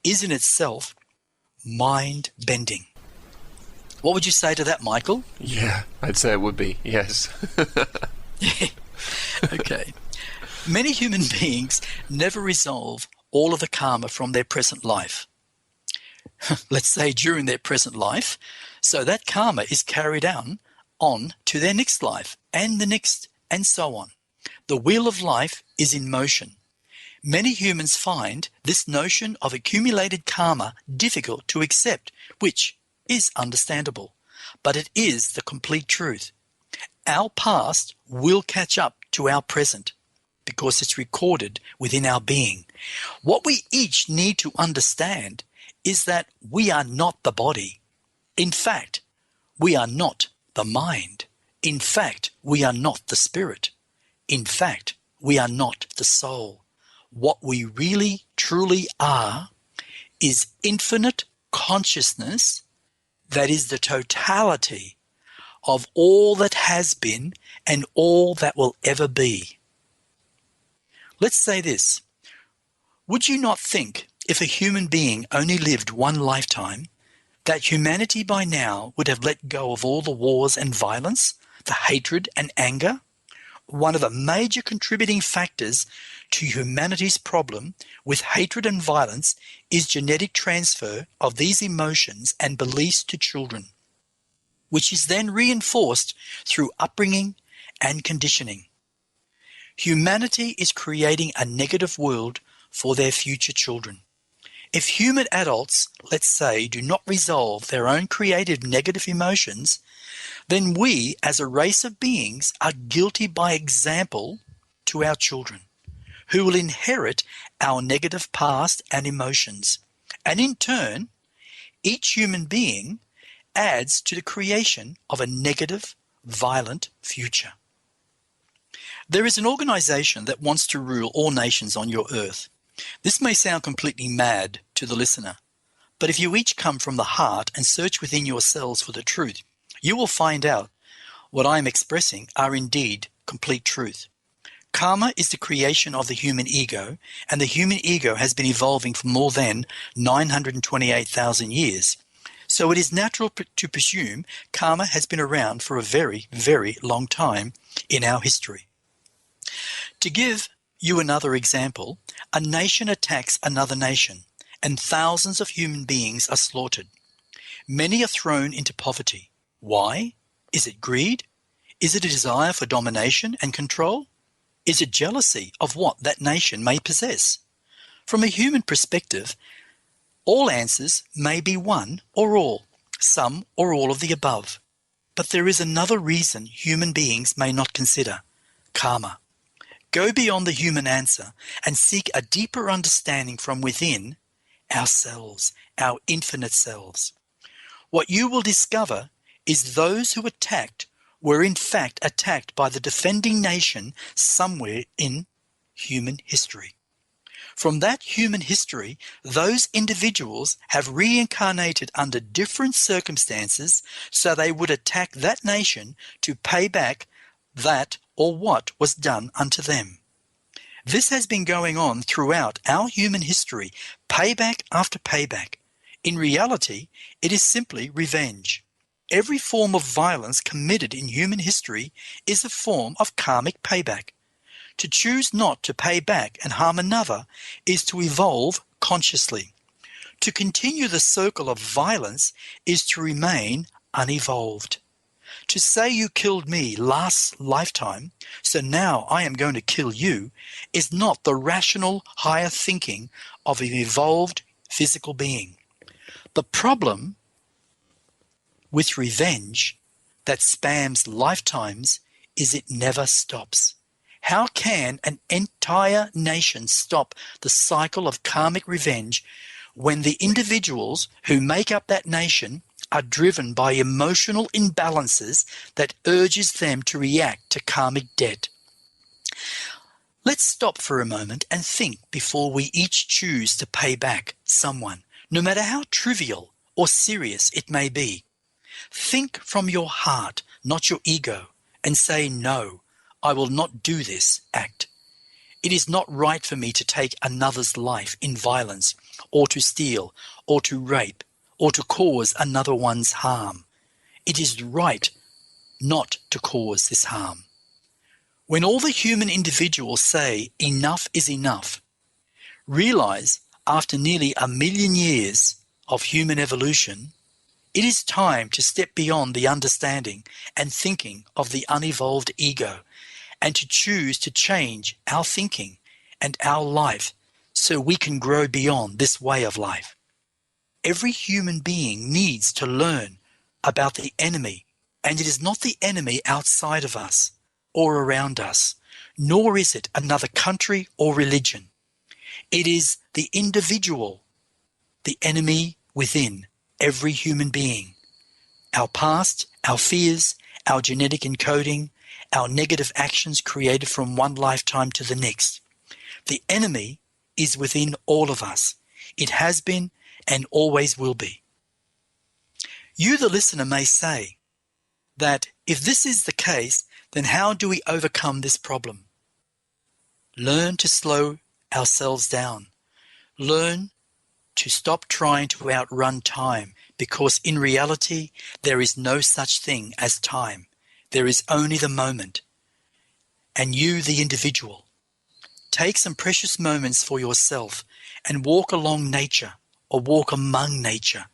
is in itself mind-bending. What would you say to that, Michael? Yeah, I'd say it would be, yes. Okay. Many human beings never resolve all of the karma from their present life. Let's say during their present life, so that karma is carried on to their next life and the next and so on. The wheel of life is in motion. Many humans find this notion of accumulated karma difficult to accept, which is understandable, but it is the complete truth. Our past will catch up to our present because it's recorded within our being. What we each need to understand is that we are not the body. In fact, we are not the mind. In fact, we are not the spirit. In fact, we are not the soul. What we really, truly are is infinite consciousness that is the totality of all that has been and all that will ever be. Let's say this. Would you not think if a human being only lived one lifetime, that humanity by now would have let go of all the wars and violence, the hatred and anger? One of the major contributing factors to humanity's problem with hatred and violence is genetic transfer of these emotions and beliefs to children, which is then reinforced through upbringing and conditioning. Humanity is creating a negative world for their future children. If human adults, let's say, do not resolve their own creative negative emotions, then we, as a race of beings, are guilty by example to our children, who will inherit our negative past and emotions. And in turn, each human being adds to the creation of a negative, violent future. There is an organization that wants to rule all nations on your earth. This may sound completely mad to the listener, but if you each come from the heart and search within yourselves for the truth, you will find out what I am expressing are indeed complete truth. Karma is the creation of the human ego, and the human ego has been evolving for more than 928,000 years. So it is natural to presume karma has been around for a very, very long time in our history. To give you another example, a nation attacks another nation, and thousands of human beings are slaughtered. Many are thrown into poverty. Why? Is it greed? Is it a desire for domination and control? Is it jealousy of what that nation may possess? From a human perspective, all answers may be one or all, some or all of the above. But there is another reason human beings may not consider: karma. Go beyond the human answer and seek a deeper understanding from within ourselves, our infinite selves. What you will discover is those who attacked were in fact attacked by the defending nation somewhere in human history. From that human history, those individuals have reincarnated under different circumstances so they would attack that nation to pay back that or what was done unto them. This has been going on throughout our human history, payback after payback. In reality, it is simply revenge. Every form of violence committed in human history is a form of karmic payback. To choose not to pay back and harm another is to evolve consciously. To continue the circle of violence is to remain unevolved. To say you killed me last lifetime, so now I am going to kill you, is not the rational higher thinking of an evolved physical being. The problem with revenge that spans lifetimes is it never stops. How can an entire nation stop the cycle of karmic revenge when the individuals who make up that nation are driven by emotional imbalances that urges them to react to karmic debt? Let's stop for a moment and think before we each choose to pay back someone, no matter how trivial or serious it may be. Think from your heart, not your ego, and say, no, I will not do this act. It is not right for me to take another's life in violence, or to steal, or to rape, or to cause another one's harm. It is right not to cause this harm. When all the human individuals say enough is enough, realize after nearly 1 million years of human evolution, it is time to step beyond the understanding and thinking of the unevolved ego and to choose to change our thinking and our life so we can grow beyond this way of life. Every human being needs to learn about the enemy, and it is not the enemy outside of us or around us, nor is it another country or religion. It is the individual, the enemy within every human being. Our past, our fears, our genetic encoding, our negative actions created from one lifetime to the next. The enemy is within all of us. It has been and always will be. You, the listener, may say that if this is the case, then how do we overcome this problem? Learn to slow ourselves down. Learn to stop trying to outrun time, because in reality, there is no such thing as time. There is only the moment. And you, the individual, take some precious moments for yourself and walk along nature, or walk among nature,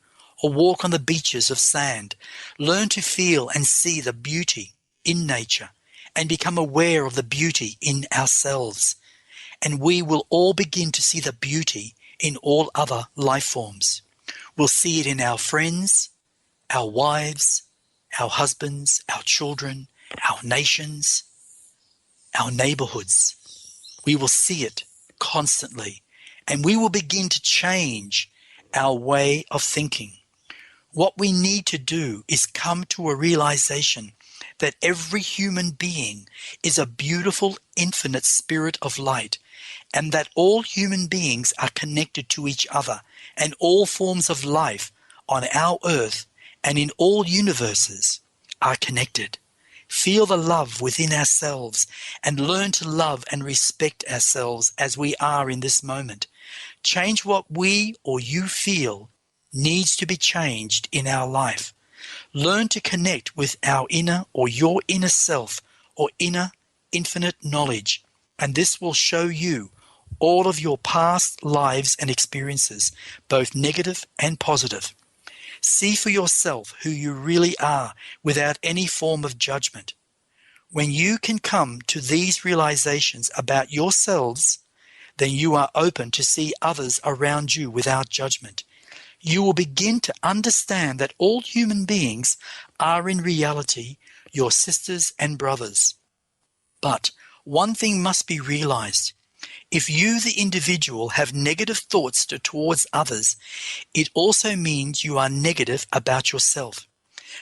or walk on the beaches of sand. Learn to feel and see the beauty in nature and become aware of the beauty in ourselves. And we will all begin to see the beauty in all other life forms. We'll see it in our friends, our wives, our husbands, our children, our nations, our neighborhoods. We will see it constantly, and we will begin to change our way of thinking. What we need to do is come to a realization that every human being is a beautiful, infinite spirit of light, and that all human beings are connected to each other, and all forms of life on our earth and in all universes are connected. Feel the love within ourselves and learn to love and respect ourselves as we are in this moment. Change what we or you feel needs to be changed in our life. Learn to connect with our inner or your inner self or inner infinite knowledge, and this will show you all of your past lives and experiences, both negative and positive. See for yourself who you really are without any form of judgment. When you can come to these realizations about yourselves, then you are open to see others around you without judgment. You will begin to understand that all human beings are in reality your sisters and brothers. But one thing must be realized. If you, the individual, have negative thoughts towards others, it also means you are negative about yourself.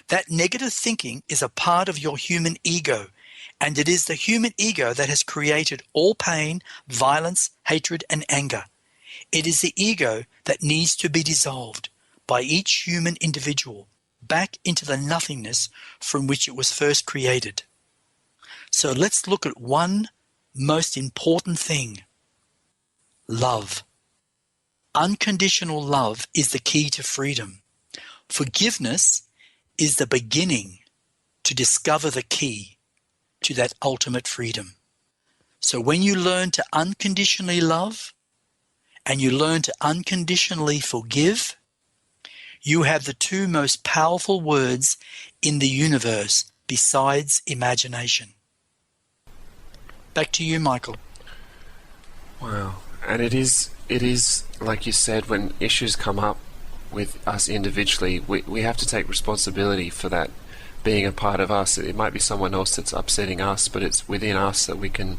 That negative thinking is a part of your human ego, and it is the human ego that has created all pain, violence, hatred, and anger. It is the ego that needs to be dissolved by each human individual back into the nothingness from which it was first created. So let's look at one most important thing. Love. Unconditional love is the key to freedom. Forgiveness is the beginning to discover the key to that ultimate freedom. So when you learn to unconditionally love and you learn to unconditionally forgive, you have the two most powerful words in the universe besides imagination. Back to you, Michael. Wow. And it is like you said, when issues come up with us individually, we have to take responsibility for that being a part of us. It might be someone else that's upsetting us, but it's within us that we can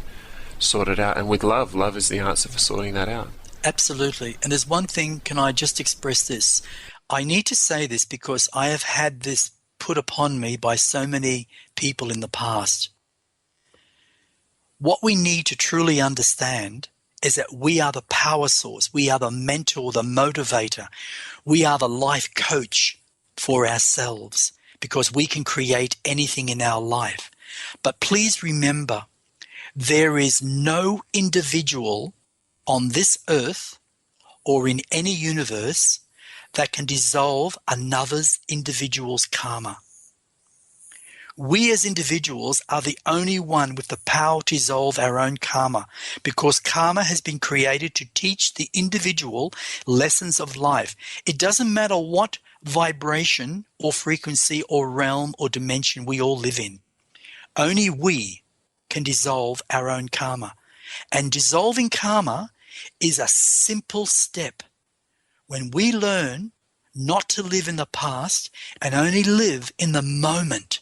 sort it out. And with love is the answer for sorting that out. Absolutely. And there's one thing, can I just express this? I need to say this because I have had this put upon me by so many people in the past. What we need to truly understand is that we are the power source. We are the mentor, the motivator. We are the life coach for ourselves because we can create anything in our life. But please remember, there is no individual on this earth or in any universe that can dissolve another's individual's karma. We as individuals are the only one with the power to dissolve our own karma, because karma has been created to teach the individual lessons of life. It doesn't matter what vibration or frequency or realm or dimension we all live in. Only we can dissolve our own karma. And dissolving karma is a simple step. When we learn not to live in the past and only live in the moment,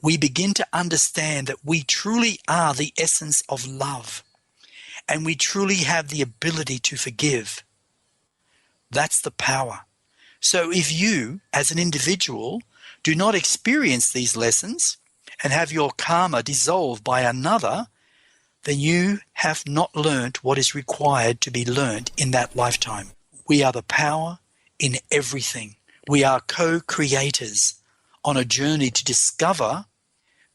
we begin to understand that we truly are the essence of love, and we truly have the ability to forgive. That's the power. So if you, as an individual, do not experience these lessons and have your karma dissolved by another, then you have not learned what is required to be learned in that lifetime. We are the power in everything. We are co-creators on a journey to discover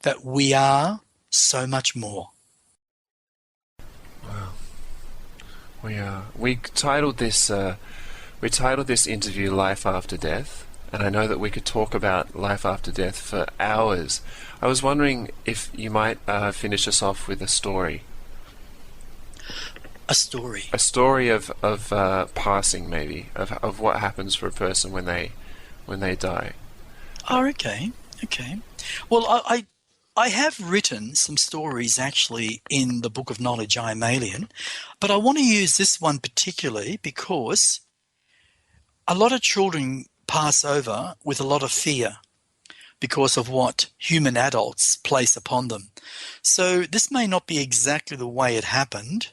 that we are so much more. Wow. We titled this interview "Life After Death," and I know that we could talk about life after death for hours. I was wondering if you might finish us off with a story. A story. A story of passing, maybe, of what happens for a person when they die. Oh, okay. Well, I have written some stories actually in the Book of Knowledge, I Am Alien, but I want to use this one particularly because a lot of children pass over with a lot of fear because of what human adults place upon them. So this may not be exactly the way it happened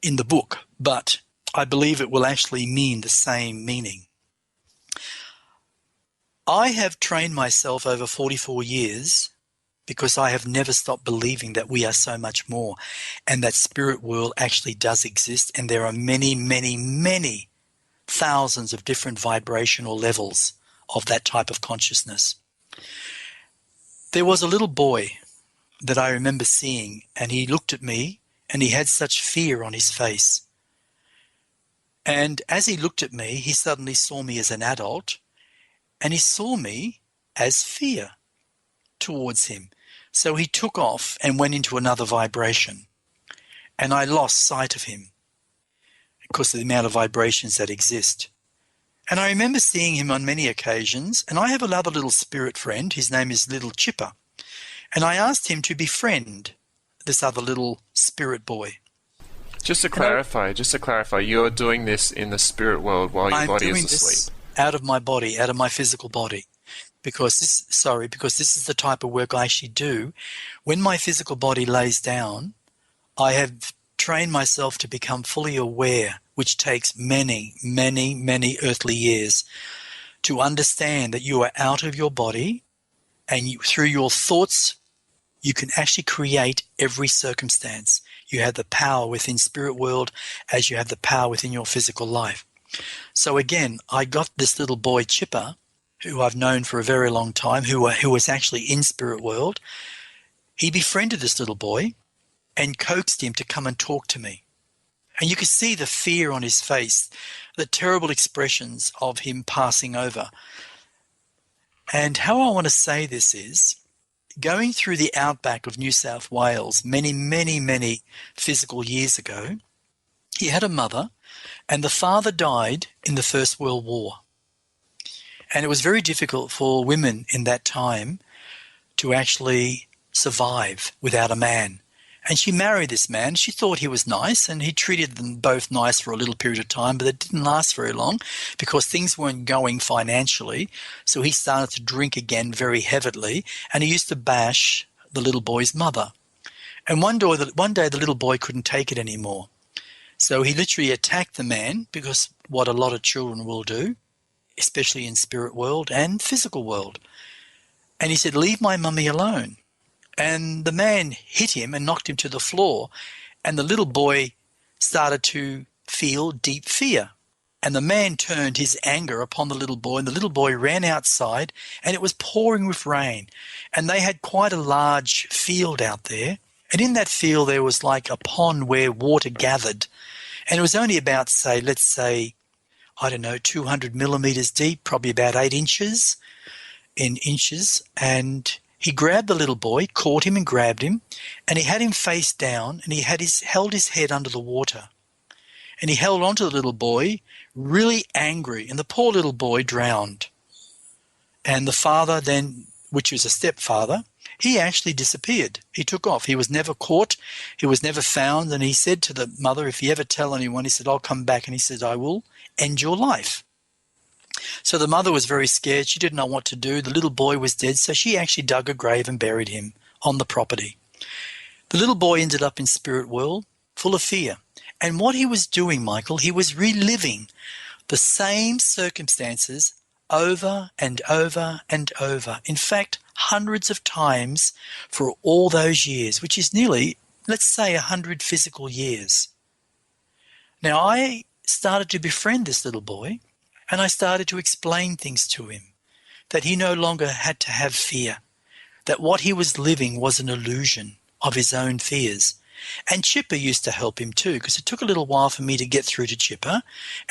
in the book, but I believe it will actually mean the same meaning. I have trained myself over 44 years because I have never stopped believing that we are so much more and that spirit world actually does exist, and there are many, many, many thousands of different vibrational levels of that type of consciousness. There was a little boy that I remember seeing, and he looked at me and he had such fear on his face. And as he looked at me, he suddenly saw me as an adult, and he saw me as fear towards him. So he took off and went into another vibration, and I lost sight of him because of the amount of vibrations that exist. And I remember seeing him on many occasions, and I have another little spirit friend, his name is Little Chipper, and I asked him to befriend this other little spirit boy. Just to clarify, you're doing this in the spirit world while your body is asleep. I'm doing this out of my body, out of my physical body. Because this is the type of work I actually do. When my physical body lays down, I have trained myself to become fully aware, which takes many, many, many earthly years, to understand that you are out of your body, and through your thoughts, you can actually create every circumstance. You have the power within spirit world as you have the power within your physical life. So again, I got this little boy Chipper, who I've known for a very long time, who was actually in spirit world. He befriended this little boy and coaxed him to come and talk to me. And you could see the fear on his face, the terrible expressions of him passing over. And how I want to say this is, going through the outback of New South Wales many, many, many physical years ago, he had a mother, and the father died in the First World War. And it was very difficult for women in that time to actually survive without a man. And she married this man. She thought he was nice, and he treated them both nice for a little period of time, but it didn't last very long because things weren't going financially. So he started to drink again very heavily, and he used to bash the little boy's mother. And one day the little boy couldn't take it anymore. So he literally attacked the man, because what a lot of children will do, especially in spirit world and physical world. And he said, "Leave my mummy alone." And the man hit him and knocked him to the floor. And the little boy started to feel deep fear. And the man turned his anger upon the little boy, and the little boy ran outside, and it was pouring with rain. And they had quite a large field out there. And in that field there was like a pond where water gathered. And it was only about, let's say, 200 millimeters deep, probably about 8 inches in inches. And he grabbed the little boy, caught him and grabbed him, and he had him face down, and he held his head under the water. And he held on to the little boy, really angry, and the poor little boy drowned. And the father then, which was a stepfather, he actually disappeared. He took off. He was never caught. He was never found. And he said to the mother, if you ever tell anyone, he said, I'll come back. And he said, I will end your life. So the mother was very scared. She didn't know what to do. The little boy was dead. So she actually dug a grave and buried him on the property. The little boy ended up in spirit world full of fear. And what he was doing, Michael, he was reliving the same circumstances over and over and over. In fact, hundreds of times for all those years, which is nearly, let's say, 100 physical years. Now, I started to befriend this little boy, and I started to explain things to him, that he no longer had to have fear, that what he was living was an illusion of his own fears. And Chipper used to help him too, because it took a little while for me to get through to Chipper,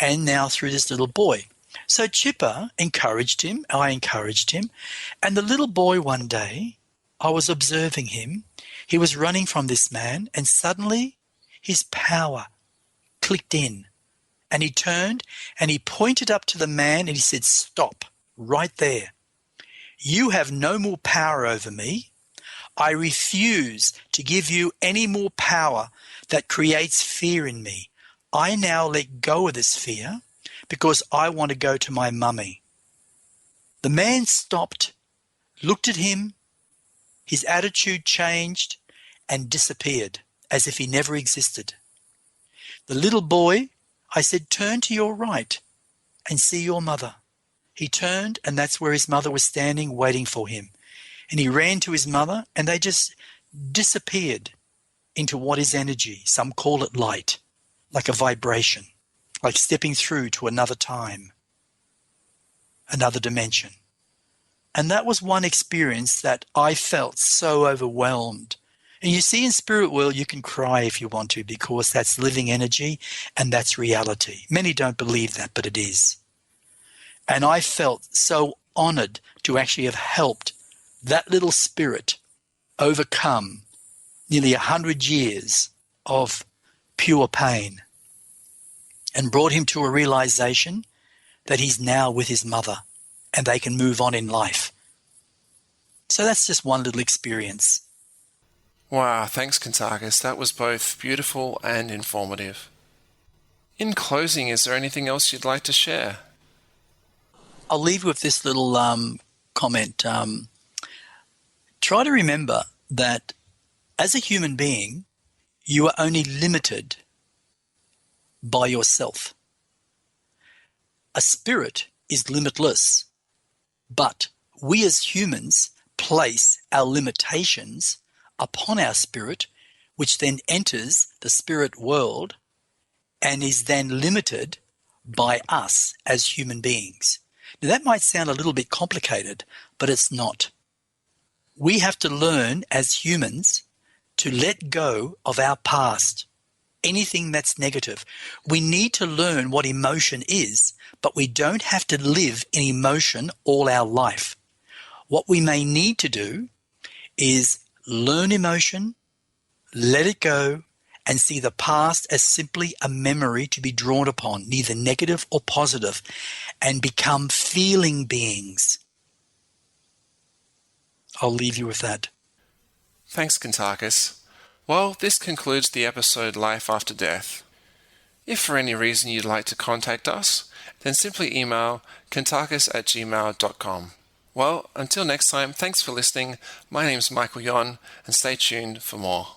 and now through this little boy. So Chipper encouraged him, I encouraged him, and the little boy one day, I was observing him, he was running from this man, and suddenly his power clicked in, and he turned and he pointed up to the man and he said, stop, right there. You have no more power over me. I refuse to give you any more power that creates fear in me. I now let go of this fear because I want to go to my mummy. The man stopped, looked at him, his attitude changed and disappeared as if he never existed. The little boy, I said, turn to your right and see your mother. He turned, and that's where his mother was standing waiting for him. And he ran to his mother, and they just disappeared into what is energy. Some call it light, like a vibration, like stepping through to another time, another dimension. And that was one experience that I felt so overwhelmed. And you see, in spirit world, you can cry if you want to, because that's living energy and that's reality. Many don't believe that, but it is. And I felt so honored to actually have helped that little spirit overcome nearly 100 years of pure pain and brought him to a realization that he's now with his mother and they can move on in life. So that's just one little experience. Wow, thanks Kuntarkis. That was both beautiful and informative. In closing, is there anything else you'd like to share? I'll leave you with this little comment. Try to remember that as a human being, you are only limited by yourself. A spirit is limitless, but we as humans place our limitations upon our spirit, which then enters the spirit world and is then limited by us as human beings. Now, that might sound a little bit complicated, but it's not. We have to learn as humans to let go of our past, anything that's negative. We need to learn what emotion is, but we don't have to live in emotion all our life. What we may need to do is learn emotion, let it go, and see the past as simply a memory to be drawn upon, neither negative or positive, and become feeling beings. I'll leave you with that. Thanks, Kuntarkis. Well, this concludes the episode Life After Death. If for any reason you'd like to contact us, then simply email kuntarkis@gmail.com. Well, until next time, thanks for listening. My name's Michael Yon, and stay tuned for more.